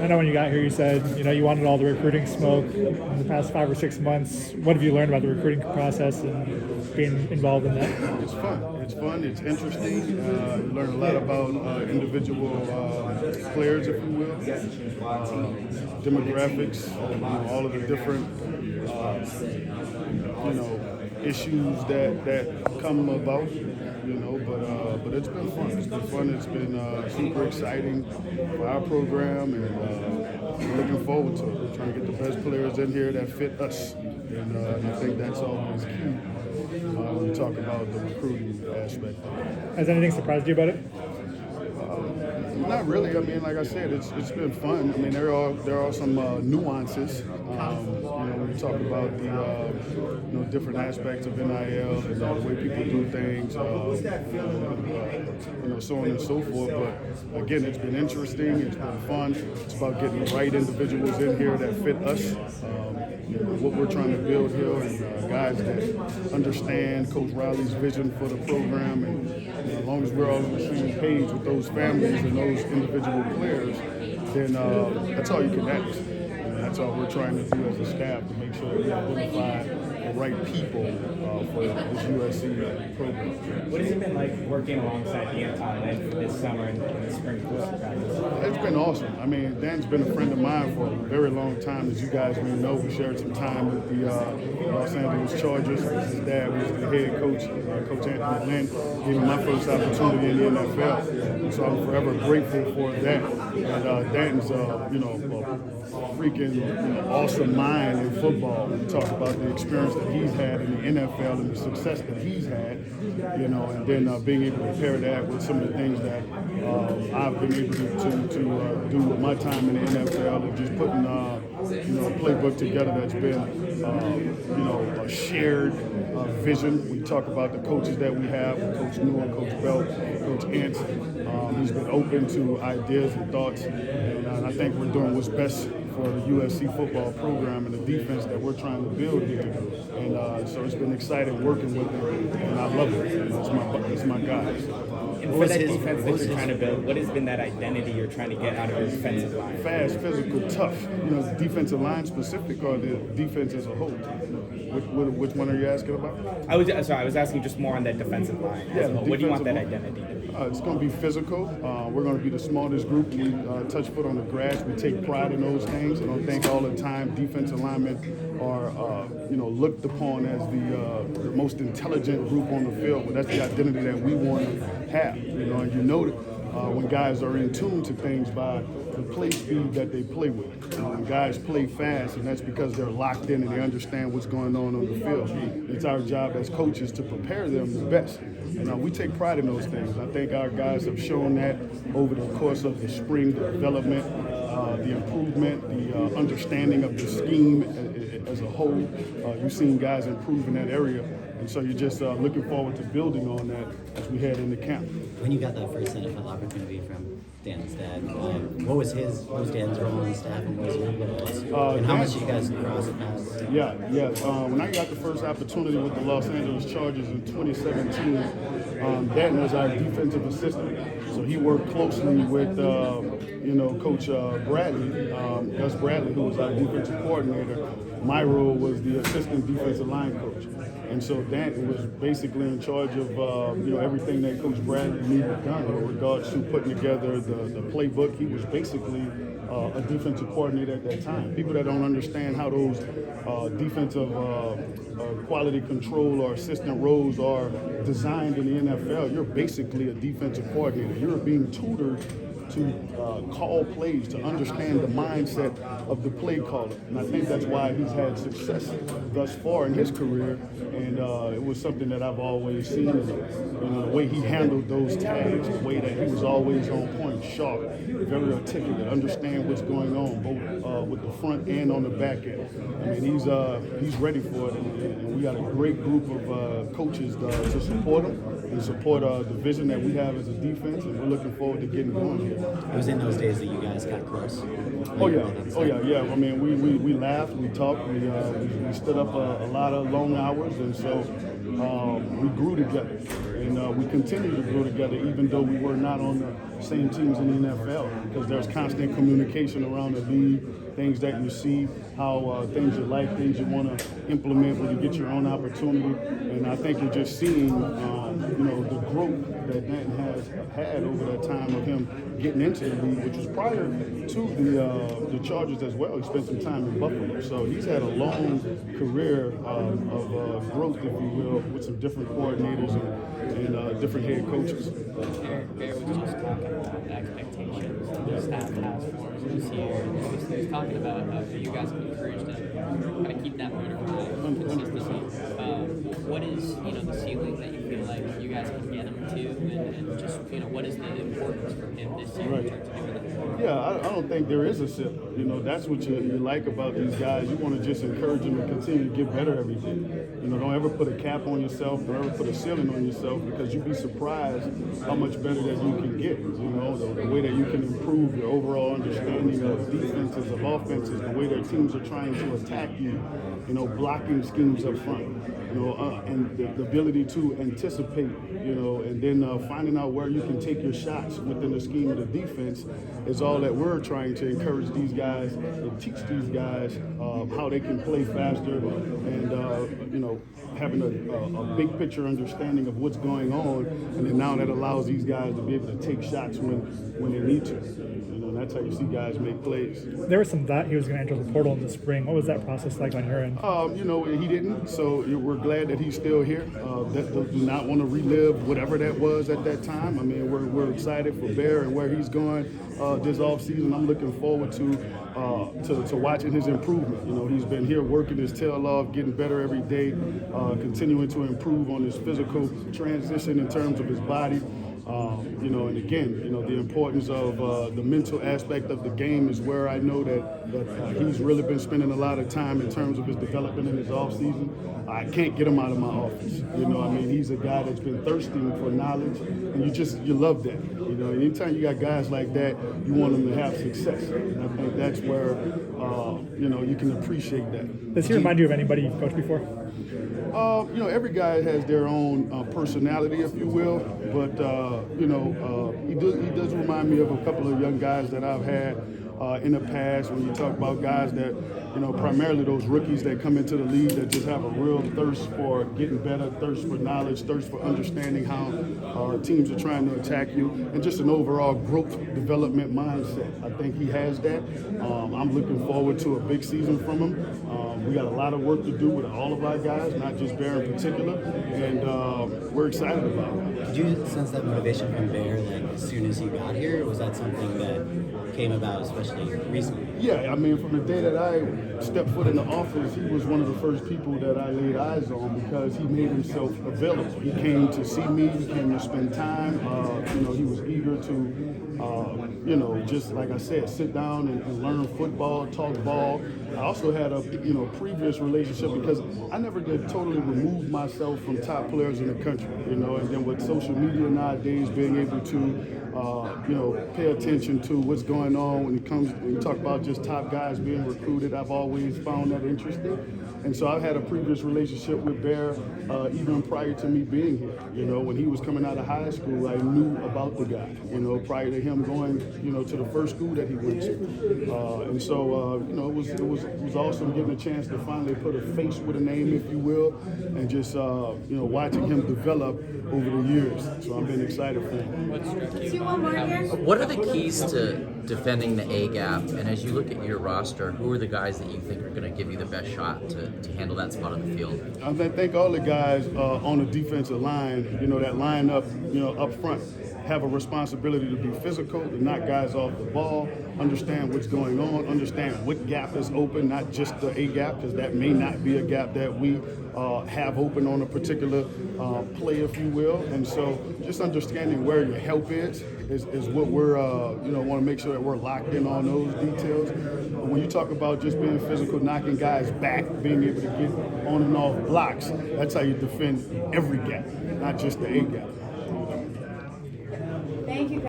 I know when you got here, you said you wanted all the recruiting smoke in the past 5 or 6 months. What have you learned about the recruiting process and being involved in that? It's fun. It's fun. It's interesting. You learn a lot about individual players, if you will, demographics, all of the different, issues that come about. But it's been fun. It's been fun. It's been super exciting for our program, and we're looking forward to it. We're trying to get the best players in here that fit us, and I think that's always key when we talk about the recruiting aspect. Has anything surprised you about it? Not really. I mean, like I said, it's been fun. I mean, there are some nuances. When we talk about the different aspects of NIL and the way people do things, so on and so forth. But again, it's been interesting. It's been fun. It's about getting the right individuals in here that fit us. What we're trying to build here, and guys that understand Coach Riley's vision for the program, and as long as we're all on the same page with those families and those individual players, then that's all you can ask. And that's all we're trying to do as a staff, to make sure that we identify the right people for this USC program. What has it been like working alongside Anton Lynn for this summer and the spring football practice? It's been awesome. I mean, Dan's been a friend of mine for a very long time. As you guys may know, we shared some time with the Los Angeles Chargers. His dad was the head coach, Coach Anthony Lynn. Gave me my first opportunity in the NFL. And so I'm forever grateful for that. And Dan's, a freaking awesome mind in football. We talk about the experience that he's had in the NFL and the success that he's had, and then being able to pair that with some of the things that I've been able to do with my time in the NFL, and just putting a playbook together that's been a shared vision. We talk about the coaches that we have, Coach Newell, Coach Belt, Coach Ant. He's been open to ideas and thoughts, and I think we're doing what's best for the USC football program and the defense that we're trying to build here. And so it's been exciting working with him, and I love it. That's my guy. And for that defense that you're trying to build, what has been that identity you're trying to get out of your defensive line? Fast, physical, tough. The defensive line specific, or the defense as a whole? Which one are you asking about? I was asking just more on that defensive line. What do you want that identity to be? It's going to be physical. We're going to be the smallest group. We touch foot on the grass. We take pride in those things. I don't think all the time defensive linemen are looked upon as the most intelligent group on the field, but that's the identity that we want to have. And when guys are in tune to things by the play speed that they play with. When guys play fast, and that's because they're locked in and they understand what's going on the field. It's our job as coaches to prepare them the best. And we take pride in those things. I think our guys have shown that over the course of the spring, the development, the improvement, the understanding of the scheme as a whole. You've seen guys improve in that area. And so you're just looking forward to building on that as we head into camp. When you got that first NFL opportunity from Dan's dad, what was Dan's role on the staff, and what was your role? And how much did you guys cross paths? Yeah. When I got the first opportunity with the Los Angeles Chargers in 2017, Dan was our defensive assistant. So he worked closely with, Coach Bradley, Gus Bradley, who was our defensive coordinator. My role was the assistant defensive line coach. And so Dan was basically in charge of everything that Coach Bradley needed done in regards to putting together the playbook. He was basically a defensive coordinator at that time. People that don't understand how those defensive quality control or assistant roles are designed in the NFL, you're basically a defensive coordinator. You're being tutored to call plays, to understand the mindset of the play caller. And I think that's why he's had success thus far in his career. And it was something that I've always seen, the way he handled those tags, the way that he was always on point, sharp, very articulate, understand what's going on, both with the front and on the back end. I mean, he's ready for it, and we got a great group of coaches to support him and support the vision that we have as a defense, and we're looking forward to getting going here. It was in those days that you guys got close. Oh yeah. I mean, we laughed, we talked, we stood up a lot of long hours, and so we grew together, and we continue to grow together, even though we were not on the same teams in the NFL, because there's constant communication around the league, things that you see, how things you like, things you want to implement when you get your own opportunity. And I think you're just seeing, the growth that Danton has had over that time of him getting into the league, which was prior to the Chargers as well. He spent some time in Buffalo, so he's had a long career of growth, if you will, with some different coordinators and different head coaches. Eric Bear was just talking about expectations the staff has for him this year. He was talking about how you guys have encouraged him to kind of keep that motor high consistently. What is the ceiling that you feel like you guys can get him to, and just what is the importance for him this year in terms of doing that? Yeah, I don't think there is a ceiling. That's what you like about these guys. You want to just encourage them to continue to get better every day. Don't ever put a cap on yourself, don't ever put a ceiling on yourself, because you'd be surprised how much better that you can get. The way that you can improve your overall understanding of defenses, of offenses, the way that teams are trying to attack you, blocking schemes up front, and the ability to anticipate, and then finding out where you can take your shots within the scheme of the defense is all that we're trying to encourage these guys and teach these guys how they can play faster and, having a big picture understanding of what's going on. And then now that allows these guys to be able to take shots when they need to. And that's how you see guys make plays. There was some thought he was going to enter the portal in the spring. What was that process like on your end? He didn't, so we're glad that he's still here. Do not want to relive whatever that was at that time. I mean, we're excited for Bear and where he's going this offseason. I'm looking forward to watching his improvement. He's been here working his tail off, getting better every day, continuing to improve on his physical transition in terms of his body. And again, the importance of the mental aspect of the game is where I know that he's really been spending a lot of time in terms of his development in his offseason. I can't get him out of my office. He's a guy that's been thirsting for knowledge, and you love that. Anytime you got guys like that, you want them to have success. And I think that's where, you can appreciate that. Does he remind you of anybody you've coached before? Every guy has their own personality, if you will, but he does remind me of a couple of young guys that I've had in the past. When you talk about guys that, primarily those rookies that come into the league that just have a real thirst for getting better, thirst for knowledge, thirst for understanding how teams are trying to attack you, and just an overall growth development mindset. I think he has that. I'm looking forward to a big season from him. We got a lot of work to do with all of our guys, not just Bear in particular, and we're excited about it. Did you sense that motivation from Bear as soon as you got here, or was that something that came about especially recently? Yeah, from the day that I stepped foot in the office, he was one of the first people that I laid eyes on because he made himself available. He came to see me, he came to spend time. He was eager to, just like I said, sit down and learn football, talk ball. I also had a, previous relationship because I never did totally remove myself from top players in the country, and then with social media nowadays, being able to, pay attention to what's going on when you talk about just top guys being recruited, I've always found that interesting. And so I had a previous relationship with Bear even prior to me being here. When he was coming out of high school, I knew about the guy, prior to him going, to the first school that he went to. And so, it was awesome getting a chance to finally put a face with a name, if you will, and just, watching him develop over the years. So I've been excited for him. What struck you? What are the keys to defending the A gap? And as you look at your roster, who are the guys that you think are going to give you the best shot to handle that spot on the field? I think all the guys on the defensive line, that line up, up front, have a responsibility to be physical, to knock guys off the ball, understand what's going on, understand what gap is open, not just the A gap, because that may not be a gap that we have open on a particular play, if you will. And so just understanding where your help is what we're, want to make sure that we're locked in on those details. When you talk about just being physical, knocking guys back, being able to get on and off blocks, that's how you defend every gap, not just the A gap.